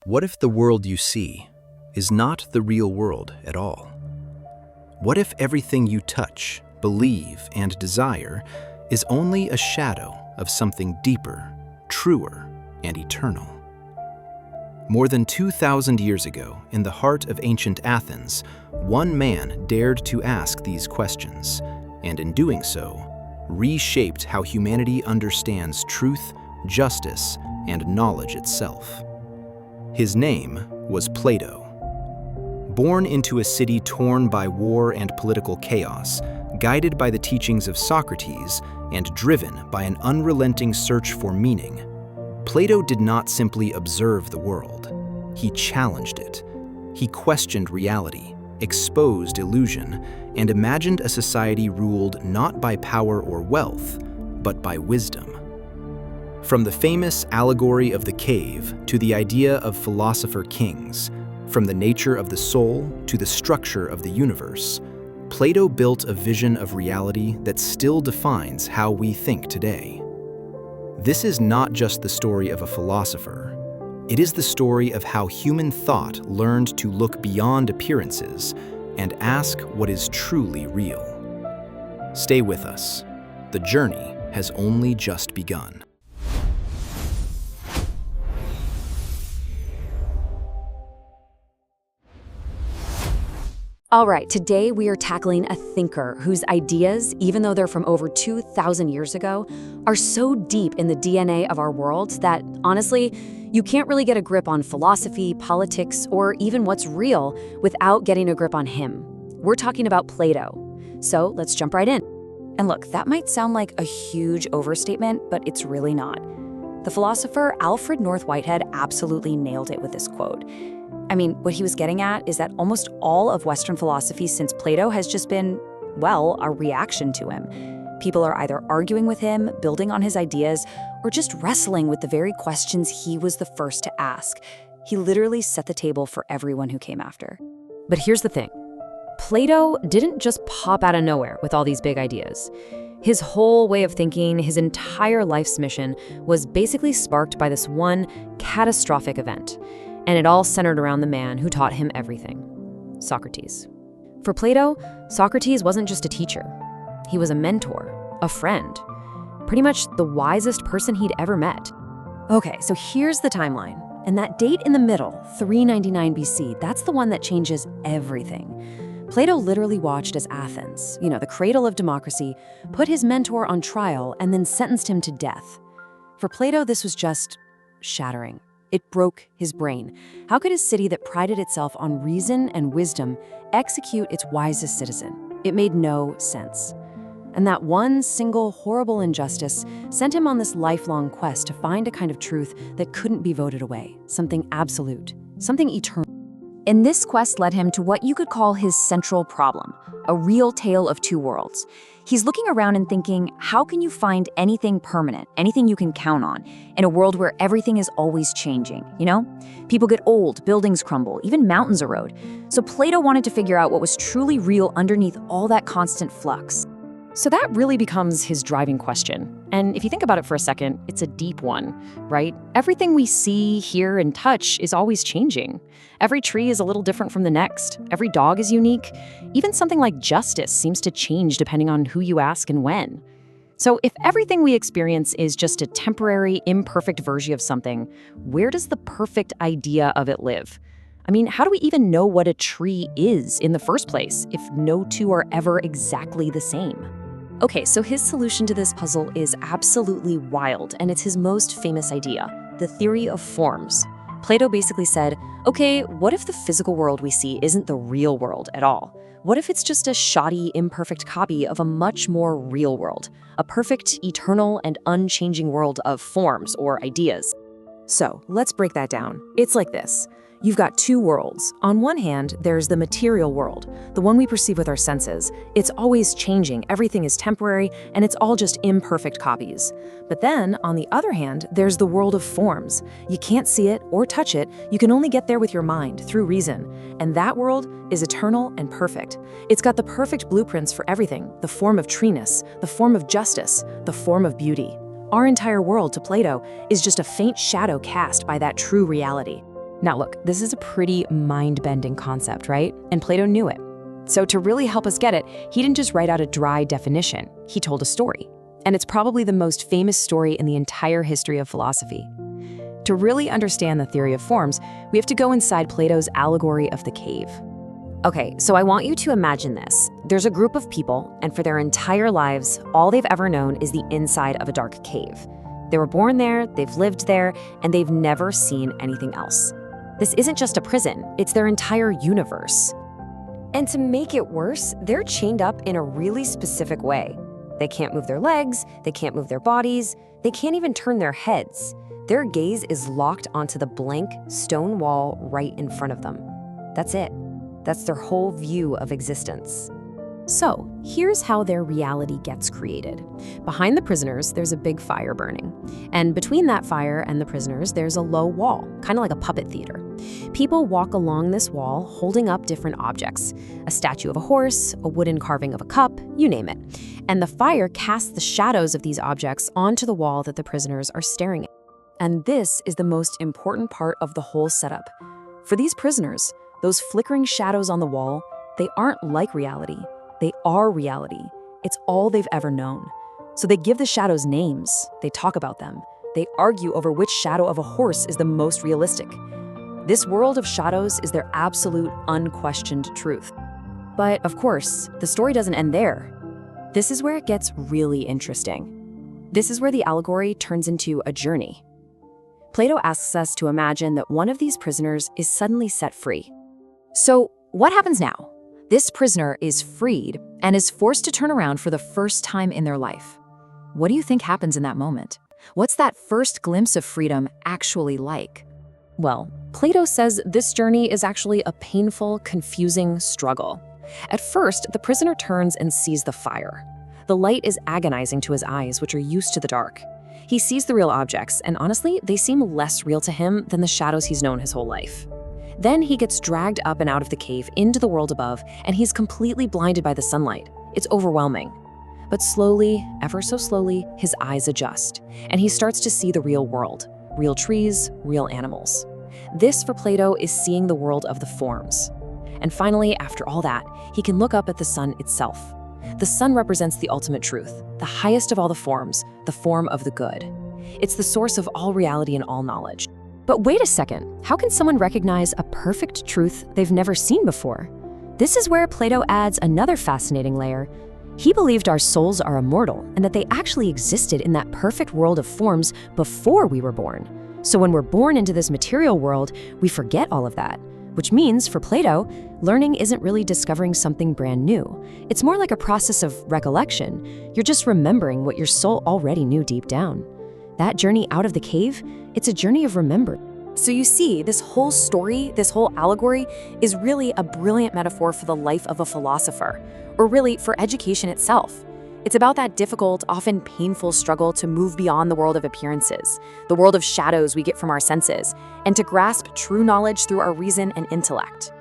What if the world you see is not the real world at all? What if everything you touch, believe, and desire is only a shadow of something deeper, truer, and eternal? More than 2,000 years ago, in the heart of ancient Athens, one man dared to ask these questions, and in doing so, reshaped how humanity understands truth, justice, and knowledge itself. His name was Plato. Born into a city torn by war and political chaos, guided by the teachings of Socrates, and driven by an unrelenting search for meaning, Plato did not simply observe the world. He challenged it. He questioned reality, exposed illusion, and imagined a society ruled not by power or wealth, but by wisdom. From the famous Allegory of the Cave to the idea of philosopher-kings, from the nature of the soul to the structure of the universe, Plato built a vision of reality that still defines how we think today. This is not just the story of a philosopher. It is the story of how human thought learned to look beyond appearances and ask what is truly real. Stay with us. The journey has only just begun. All right, today we are tackling a thinker whose ideas, even though they're from over 2,000 years ago, are so deep in the DNA of our world that, honestly, you can't really get a grip on philosophy, politics, or even what's real without getting a grip on him. We're talking about Plato. So let's jump right in. And look, that might sound like a huge overstatement, but it's really not. The philosopher Alfred North Whitehead absolutely nailed it with this quote. I mean, what he was getting at is that almost all of Western philosophy since Plato has just been, well, a reaction to him. People are either arguing with him, building on his ideas, or just wrestling with the very questions he was the first to ask. He literally set the table for everyone who came after. But here's the thing. Plato didn't just pop out of nowhere with all these big ideas. His whole way of thinking, his entire life's mission, was basically sparked by this one catastrophic event. And it all centered around the man who taught him everything, Socrates. For Plato, Socrates wasn't just a teacher. He was a mentor, a friend, pretty much the wisest person he'd ever met. Okay, so here's the timeline. And that date in the middle, 399 BC, that's the one that changes everything. Plato literally watched as Athens, the cradle of democracy, put his mentor on trial and then sentenced him to death. For Plato, this was just shattering. It broke his brain. How could a city that prided itself on reason and wisdom execute its wisest citizen? It made no sense. And that one single horrible injustice sent him on this lifelong quest to find a kind of truth that couldn't be voted away, something absolute, something eternal. And this quest led him to what you could call his central problem, a real tale of two worlds. He's looking around and thinking, how can you find anything permanent, anything you can count on, in a world where everything is always changing, People get old, buildings crumble, even mountains erode. So Plato wanted to figure out what was truly real underneath all that constant flux. So that really becomes his driving question. And if you think about it for a second, it's a deep one, right? Everything we see, hear, and touch is always changing. Every tree is a little different from the next. Every dog is unique. Even something like justice seems to change depending on who you ask and when. So if everything we experience is just a temporary, imperfect version of something, where does the perfect idea of it live? I mean, how do we even know what a tree is in the first place if no two are ever exactly the same? Okay, so his solution to this puzzle is absolutely wild, and it's his most famous idea, the theory of forms. Plato basically said, okay, what if the physical world we see isn't the real world at all? What if it's just a shoddy, imperfect copy of a much more real world, a perfect, eternal, and unchanging world of forms or ideas? So let's break that down. It's like this. You've got two worlds. On one hand, there's the material world, the one we perceive with our senses. It's always changing, everything is temporary, and it's all just imperfect copies. But then, on the other hand, there's the world of forms. You can't see it or touch it, you can only get there with your mind, through reason. And that world is eternal and perfect. It's got the perfect blueprints for everything, the form of treeness, the form of justice, the form of beauty. Our entire world, to Plato, is just a faint shadow cast by that true reality. Now look, this is a pretty mind-bending concept, right? And Plato knew it. So to really help us get it, he didn't just write out a dry definition, he told a story. And it's probably the most famous story in the entire history of philosophy. To really understand the theory of forms, we have to go inside Plato's Allegory of the Cave. Okay, so I want you to imagine this. There's a group of people, and for their entire lives, all they've ever known is the inside of a dark cave. They were born there, they've lived there, and they've never seen anything else. This isn't just a prison, it's their entire universe. And to make it worse, they're chained up in a really specific way. They can't move their legs, they can't move their bodies, they can't even turn their heads. Their gaze is locked onto the blank stone wall right in front of them. That's it. That's their whole view of existence. So, here's how their reality gets created. Behind the prisoners, there's a big fire burning. And between that fire and the prisoners, there's a low wall, kind of like a puppet theater. People walk along this wall holding up different objects. A statue of a horse, a wooden carving of a cup, you name it. And the fire casts the shadows of these objects onto the wall that the prisoners are staring at. And this is the most important part of the whole setup. For these prisoners, those flickering shadows on the wall, they aren't like reality. They are reality. It's all they've ever known. So they give the shadows names, they talk about them, they argue over which shadow of a horse is the most realistic. This world of shadows is their absolute, unquestioned truth. But of course, the story doesn't end there. This is where it gets really interesting. This is where the allegory turns into a journey. Plato asks us to imagine that one of these prisoners is suddenly set free. So what happens now? This prisoner is freed and is forced to turn around for the first time in their life. What do you think happens in that moment? What's that first glimpse of freedom actually like? Well, Plato says this journey is actually a painful, confusing struggle. At first, the prisoner turns and sees the fire. The light is agonizing to his eyes, which are used to the dark. He sees the real objects, and honestly, they seem less real to him than the shadows he's known his whole life. Then he gets dragged up and out of the cave into the world above, and he's completely blinded by the sunlight. It's overwhelming. But slowly, ever so slowly, his eyes adjust, and he starts to see the real world, real trees, real animals. This, for Plato, is seeing the world of the forms. And finally, after all that, he can look up at the sun itself. The sun represents the ultimate truth, the highest of all the forms, the form of the good. It's the source of all reality and all knowledge. But wait a second, how can someone recognize a perfect truth they've never seen before? This is where Plato adds another fascinating layer. He believed our souls are immortal and that they actually existed in that perfect world of forms before we were born. So when we're born into this material world, we forget all of that. Which means, for Plato, learning isn't really discovering something brand new. It's more like a process of recollection. You're just remembering what your soul already knew deep down. That journey out of the cave, it's a journey of remembrance. So you see, this whole story, this whole allegory, is really a brilliant metaphor for the life of a philosopher, or really for education itself. It's about that difficult, often painful struggle to move beyond the world of appearances, the world of shadows we get from our senses, and to grasp true knowledge through our reason and intellect.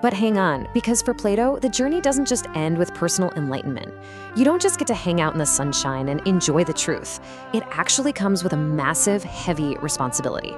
But hang on, because for Plato, the journey doesn't just end with personal enlightenment. You don't just get to hang out in the sunshine and enjoy the truth. It actually comes with a massive, heavy responsibility.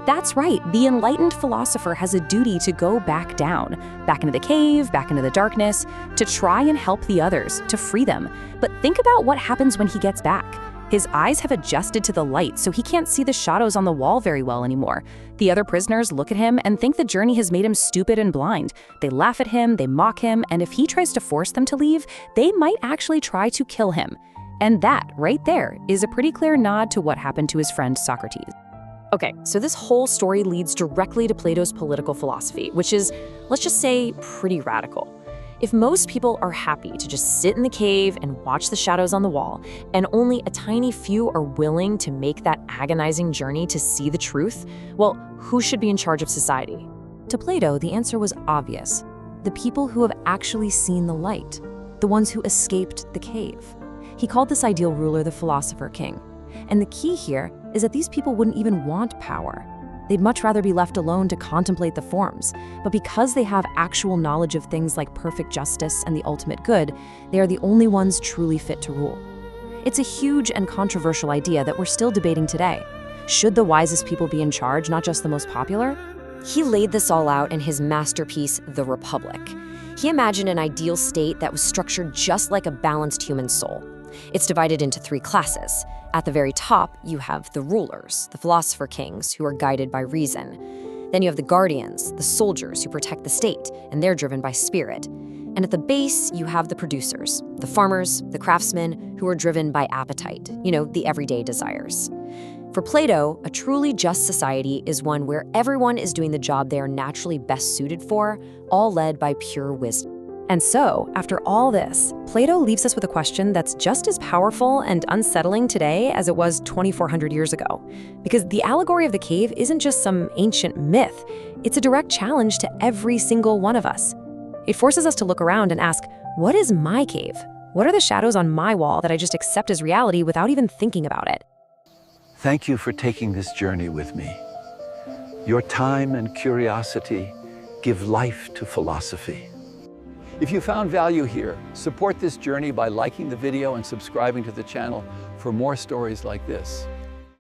That's right, the enlightened philosopher has a duty to go back down, back into the cave, back into the darkness, to try and help the others, to free them. But think about what happens when he gets back. His eyes have adjusted to the light, so he can't see the shadows on the wall very well anymore. The other prisoners look at him and think the journey has made him stupid and blind. They laugh at him, they mock him, and if he tries to force them to leave, they might actually try to kill him. And that, right there, is a pretty clear nod to what happened to his friend Socrates. Okay, so this whole story leads directly to Plato's political philosophy, which is, let's just say, pretty radical. If most people are happy to just sit in the cave and watch the shadows on the wall, and only a tiny few are willing to make that agonizing journey to see the truth, well, who should be in charge of society? To Plato, the answer was obvious. The people who have actually seen the light, the ones who escaped the cave. He called this ideal ruler the philosopher-king. And the key here is that these people wouldn't even want power. They'd much rather be left alone to contemplate the forms. But because they have actual knowledge of things like perfect justice and the ultimate good, they are the only ones truly fit to rule. It's a huge and controversial idea that we're still debating today. Should the wisest people be in charge, not just the most popular? He laid this all out in his masterpiece, The Republic. He imagined an ideal state that was structured just like a balanced human soul. It's divided into 3 classes. At the very top, you have the rulers, the philosopher-kings, who are guided by reason. Then you have the guardians, the soldiers who protect the state, and they're driven by spirit. And at the base, you have the producers, the farmers, the craftsmen, who are driven by appetite, the everyday desires. For Plato, a truly just society is one where everyone is doing the job they are naturally best suited for, all led by pure wisdom. And so, after all this, Plato leaves us with a question that's just as powerful and unsettling today as it was 2,400 years ago. Because the allegory of the cave isn't just some ancient myth, it's a direct challenge to every single one of us. It forces us to look around and ask, what is my cave? What are the shadows on my wall that I just accept as reality without even thinking about it? Thank you for taking this journey with me. Your time and curiosity give life to philosophy. If you found value here, support this journey by liking the video and subscribing to the channel for more stories like this.